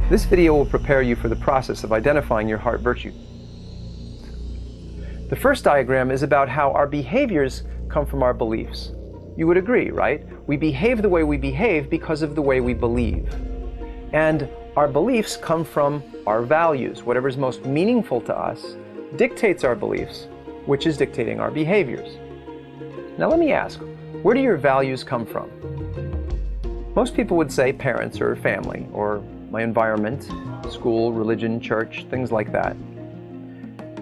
This video will prepare you for the process of identifying your heart virtue. The first diagram is about how our behaviors come from our beliefs. You would agree, right? We behave the way we behave because of the way we believe. And our beliefs come from our values. Whatever's most meaningful to us dictates our beliefs, which is dictating our behaviors. Now let me ask, where do your values come from? Most people would say parents or family, or my environment, school, religion, church, things like that.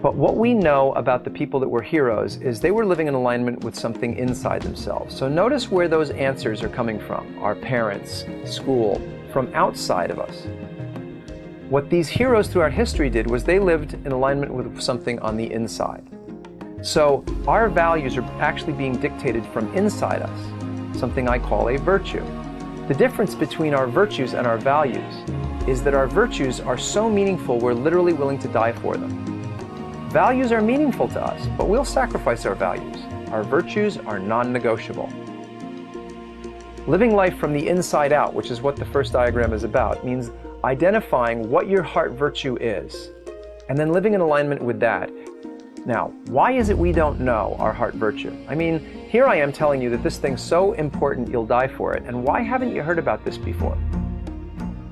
But what we know about the people that were heroes is they were living in alignment with something inside themselves. So notice where those answers are coming from. Our parents, school, from outside of us. What these heroes throughout history did was they lived in alignment with something on the inside. So our values are actually being dictated from inside us, something I call a virtue. The difference between our virtues and our values is that our virtues are so meaningful we're literally willing to die for them. Values are meaningful to us, but we'll sacrifice our values. Our virtues are non-negotiable. Living life from the inside out, which is what the first diagram is about, means identifying what your heart virtue is, and then living in alignment with that. Now, why is it we don't know our heart virtue? I mean, here I am telling you that this thing's so important you'll die for it, and why haven't you heard about this before?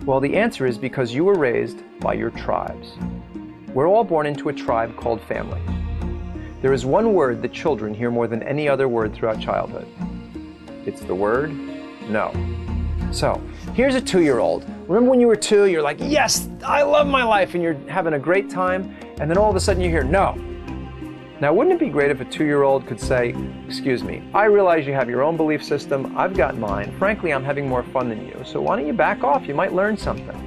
Well, the answer is because you were raised by your tribes. We're all born into a tribe called family. There is one word that children hear more than any other word throughout childhood. It's the word no. So, here's a 2-year-old. Remember when you were 2, you're like, yes, I love my life, and you're having a great time, and then all of a sudden you hear no. Now, wouldn't it be great if a 2-year-old could say, excuse me, I realize you have your own belief system, I've got mine, frankly, I'm having more fun than you, so why don't you back off, you might learn something.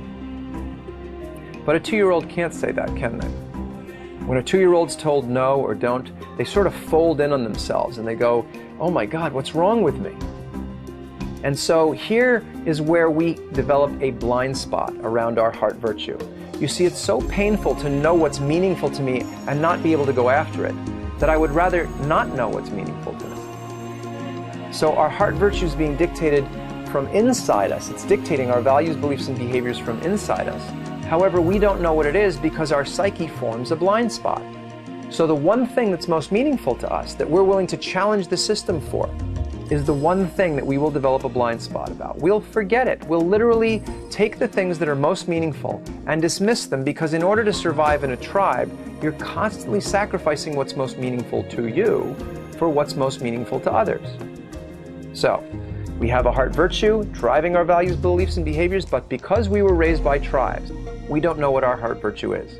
But a 2-year-old can't say that, can they? When a 2-year-old's told no or don't, they sort of fold in on themselves and they go, oh my God, what's wrong with me? And so here is where we develop a blind spot around our heart virtue. You see, it's so painful to know what's meaningful to me and not be able to go after it, that I would rather not know what's meaningful to me. So our heart virtue is being dictated from inside us. It's dictating our values, beliefs, and behaviors from inside us. However, we don't know what it is because our psyche forms a blind spot. So the one thing that's most meaningful to us, that we're willing to challenge the system for, is the one thing that we will develop a blind spot about. We'll forget it. We'll literally take the things that are most meaningful and dismiss them because in order to survive in a tribe, you're constantly sacrificing what's most meaningful to you for what's most meaningful to others. So, we have a heart virtue driving our values, beliefs, and behaviors, but because we were raised by tribes, we don't know what our heart virtue is.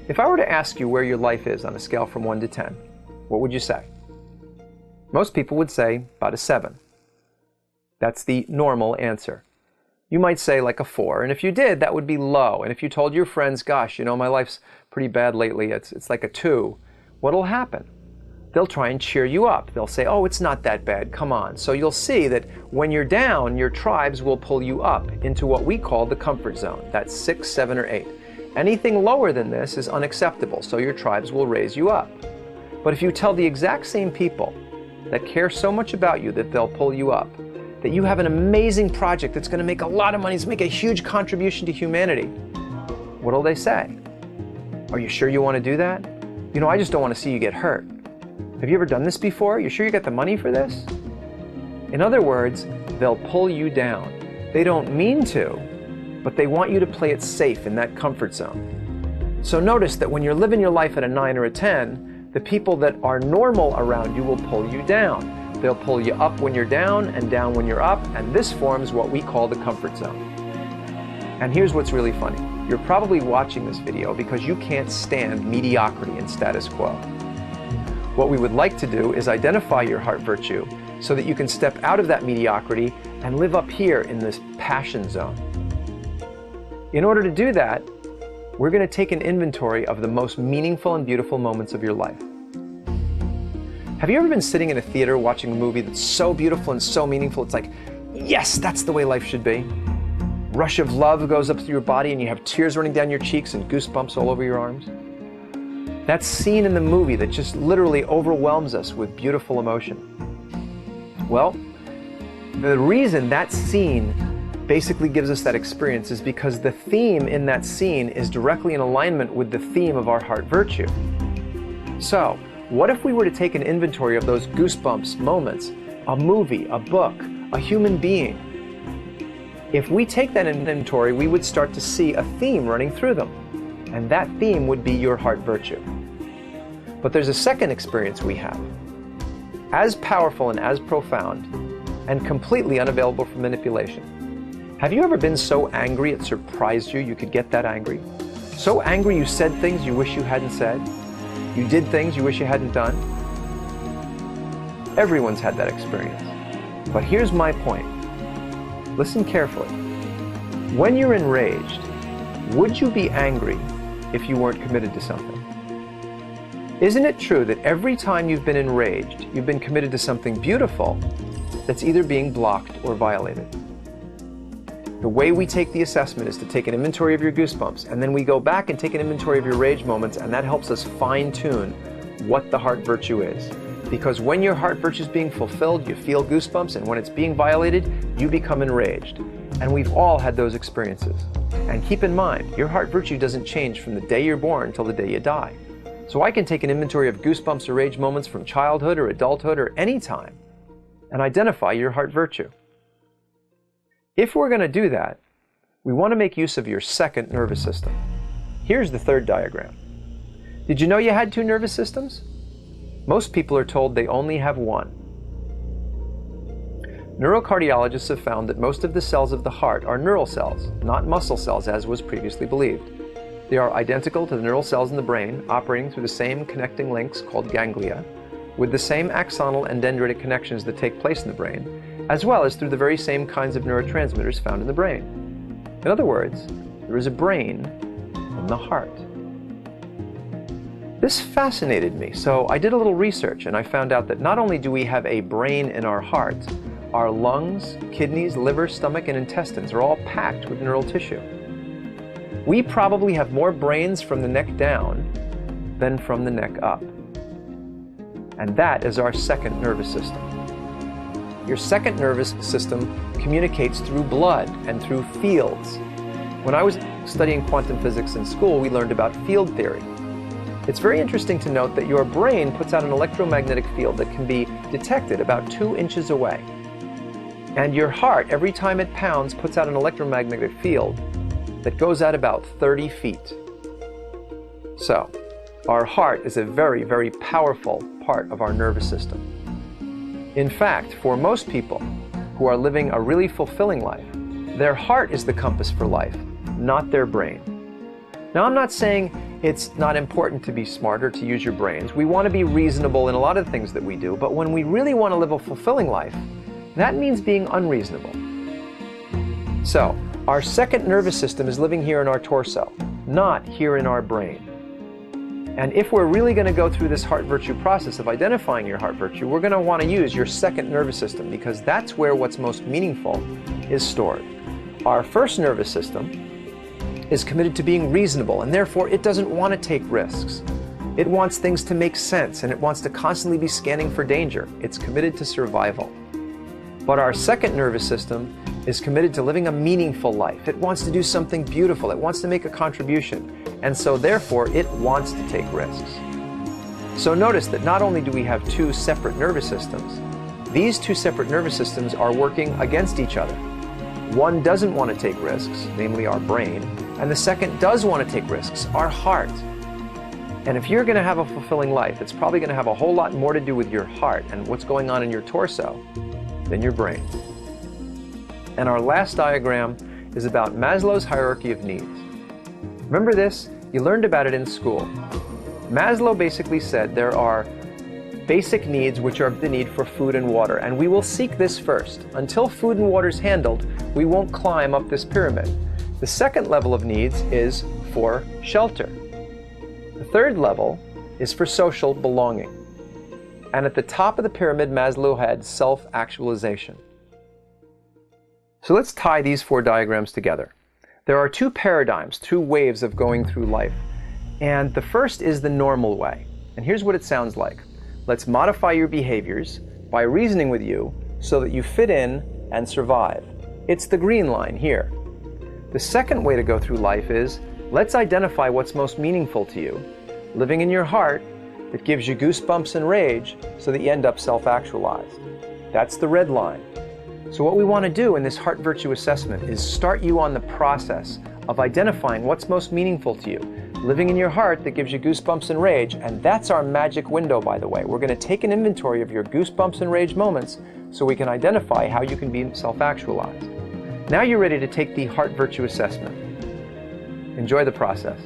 If I were to ask you where your life is on a scale from 1 to 10, what would you say? Most people would say about a 7. That's the normal answer. You might say like a 4, and if you did, that would be low. And if you told your friends, gosh, you know, my life's pretty bad lately, it's like a 2, what'll happen? They'll try and cheer you up. They'll say, oh, it's not that bad, come on. So you'll see that when you're down, your tribes will pull you up into what we call the comfort zone. That's 6, 7, or 8. Anything lower than this is unacceptable, so your tribes will raise you up. But if you tell the exact same people that care so much about you that they'll pull you up, that you have an amazing project that's going to make a lot of money, it's make a huge contribution to humanity, what'll they say? Are you sure you want to do that? You know, I just don't want to see you get hurt. Have you ever done this before? You sure you got the money for this? In other words, they'll pull you down. They don't mean to, but they want you to play it safe in that comfort zone. So notice that when you're living your life at a 9 or a 10, the people that are normal around you will pull you down. They'll pull you up when you're down and down when you're up, and this forms what we call the comfort zone. And here's what's really funny. You're probably watching this video because you can't stand mediocrity and status quo. What we would like to do is identify your heart virtue so that you can step out of that mediocrity and live up here in this passion zone. In order to do that, we're going to take an inventory of the most meaningful and beautiful moments of your life. Have you ever been sitting in a theater watching a movie that's so beautiful and so meaningful, it's like, yes, that's the way life should be? Rush of love goes up through your body and you have tears running down your cheeks and goosebumps all over your arms. That scene in the movie that just literally overwhelms us with beautiful emotion. Well, the reason that scene basically gives us that experience is because the theme in that scene is directly in alignment with the theme of our heart virtue. So, what if we were to take an inventory of those goosebumps moments, a movie, a book, a human being? If we take that inventory, we would start to see a theme running through them, and that theme would be your heart virtue. But there's a second experience we have, as powerful and as profound, and completely unavailable for manipulation. Have you ever been so angry it surprised you could get that angry? So angry you said things you wish you hadn't said? You did things you wish you hadn't done? Everyone's had that experience. But here's my point. Listen carefully. When you're enraged, would you be angry if you weren't committed to something? Isn't it true that every time you've been enraged, you've been committed to something beautiful that's either being blocked or violated? The way we take the assessment is to take an inventory of your goosebumps, and then we go back and take an inventory of your rage moments, and that helps us fine-tune what the heart virtue is. Because when your heart virtue is being fulfilled, you feel goosebumps, and when it's being violated, you become enraged. And we've all had those experiences. And keep in mind, your heart virtue doesn't change from the day you're born until the day you die. So I can take an inventory of goosebumps or rage moments from childhood or adulthood or any time and identify your heart virtue. If we're going to do that, we want to make use of your second nervous system. Here's the third diagram. Did you know you had two nervous systems? Most people are told they only have one. Neurocardiologists have found that most of the cells of the heart are neural cells, not muscle cells as was previously believed. They are identical to the neural cells in the brain, operating through the same connecting links called ganglia, with the same axonal and dendritic connections that take place in the brain, as well as through the very same kinds of neurotransmitters found in the brain. In other words, there is a brain in the heart. This fascinated me, so I did a little research and I found out that not only do we have a brain in our heart, our lungs, kidneys, liver, stomach, and intestines are all packed with neural tissue. We probably have more brains from the neck down than from the neck up. And that is our second nervous system. Your second nervous system communicates through blood and through fields. When I was studying quantum physics in school, we learned about field theory. It's very interesting to note that your brain puts out an electromagnetic field that can be detected about 2 inches away. And your heart, every time it pounds, puts out an electromagnetic field that goes out about 30 feet. So, our heart is a very, very powerful part of our nervous system. In fact, for most people who are living a really fulfilling life, their heart is the compass for life, not their brain. Now, I'm not saying it's not important to be smart or to use your brains. We want to be reasonable in a lot of things that we do, but when we really want to live a fulfilling life, that means being unreasonable. So, our second nervous system is living here in our torso, not here in our brain. And if we're really going to go through this heart virtue process of identifying your heart virtue, we're going to want to use your second nervous system because that's where what's most meaningful is stored. Our first nervous system is committed to being reasonable, and therefore it doesn't want to take risks. It wants things to make sense, and it wants to constantly be scanning for danger. It's committed to survival. But our second nervous system is committed to living a meaningful life. It wants to do something beautiful. It wants to make a contribution. And so therefore, it wants to take risks. So notice that not only do we have two separate nervous systems, these two separate nervous systems are working against each other. One doesn't want to take risks, namely our brain, and the second does want to take risks, our heart. And if you're going to have a fulfilling life, it's probably going to have a whole lot more to do with your heart and what's going on in your torso than your brain. And our last diagram is about Maslow's hierarchy of needs. Remember this? You learned about it in school. Maslow basically said there are basic needs, which are the need for food and water, and we will seek this first. Until food and water is handled, we won't climb up this pyramid. The second level of needs is for shelter. The third level is for social belonging. And at the top of the pyramid, Maslow had self-actualization. So let's tie these four diagrams together. There are two paradigms, two waves of going through life. And the first is the normal way. And here's what it sounds like. Let's modify your behaviors by reasoning with you so that you fit in and survive. It's the green line here. The second way to go through life is, let's identify what's most meaningful to you, living in your heart that gives you goosebumps and rage so that you end up self-actualized. That's the red line. So what we want to do in this heart virtue assessment is start you on the process of identifying what's most meaningful to you, living in your heart that gives you goosebumps and rage, and that's our magic window, by the way. We're going to take an inventory of your goosebumps and rage moments so we can identify how you can be self-actualized. Now you're ready to take the heart virtue assessment. Enjoy the process.